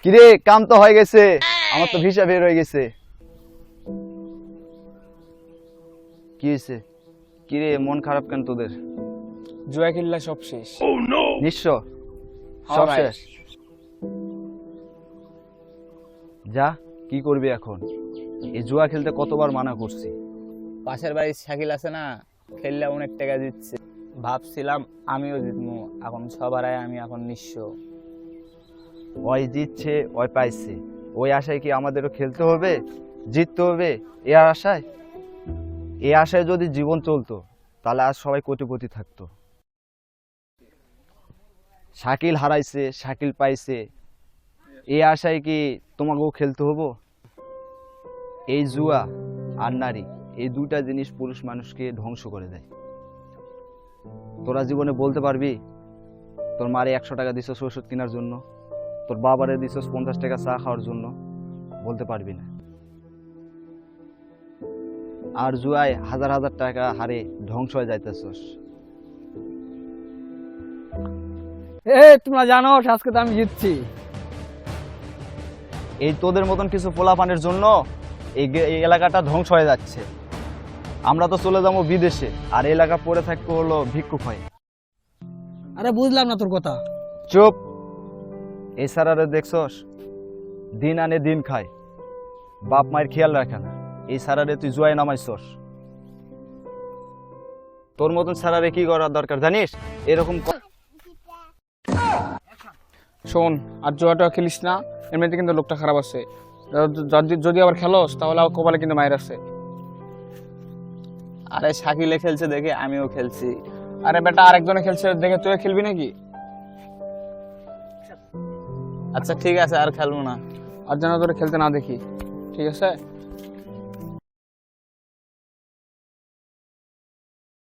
কিরে কাম তো হয়ে গেছে, আমার তো ভিসা বের হয়ে গেছে। কি হয়েছে? কিরে মন খারাপ কেন তোদের? জুয়া খেললা সব শেষ। নিঃস্ব সব ভাই। শেষ। যা, কি করবি এখন? এই জুয়া খেলতে কতবার মানা করছি। পাশের বাড়ির শাকিল আছে না, খেললে অনেক টাকা দিচ্ছে, ভাবছিলাম আমিও জিতবো, এখন সবার আগে আমি এখন নিঃস্ব। ওই জিতছে, ওই পাইছে, ওই আশায় কি আমাদেরও খেলতে হবে, জিততে হবে? এ আশায়, এই আশায় যদি জীবন চলতো তাহলে আজ সবাই কোটিপতি থাকতো। শাকিল হারাইছে, শাকিল পাইছে, এই আশায় কি তোমাকেও খেলতে হবো? এই জুয়া আর নারী, এই দুইটা জিনিস পুরুষ মানুষকে ধ্বংস করে দেয়। তোরা জীবনে বলতে পারবি তোর মারে 100 টাকা দিছস ওষুধ কেনার জন্য, তোর বাবারে দিছস 50 টাকা চা খাওয়ার জন্য? বলতে পারবি না। আর জুয়ায় হাজার হাজার টাকা হারে ধ্বংস হয়ে যাইতেছস। তোমরা জানো আজকে তো আমি জিতছি। এই তোদের মতন কিছু পোলাপানের জন্য এই এলাকাটা ধ্বংস হয়ে যাচ্ছে। আমরা তো চলে যাবো বিদেশে, আর এলাকা পড়ে থাকতে হলো ভিক্ষুক হয়ে। আরে বুঝলাম না তোর কথা। চুপ। এই সারারে দেখছস, দিন আনে দিন খায়, বাপ মায়ের খেয়াল রাখে না। এই সারারে তুই জুয়ায় নামাইছস। তোর মতন সারারে কি করার দরকার জানিস? এরকম শোন, আর জুয়াটা খেলিস না, এমনিতে কিন্তু লোকটা খারাপ আছে। যদি আবার খেলোস তাহলে কপালে কিন্তু মায়ের আছে। আরে শাকিলে খেলছে দেখে আমিও খেলছি। আরে বেটা, আরেকজনে খেলছে দেখে তুই খেলবি নাকি? আচ্ছা ঠিক আছে, আর খেলবো না। আর যেন তোরে খেলতে না দেখি, ঠিক আছে?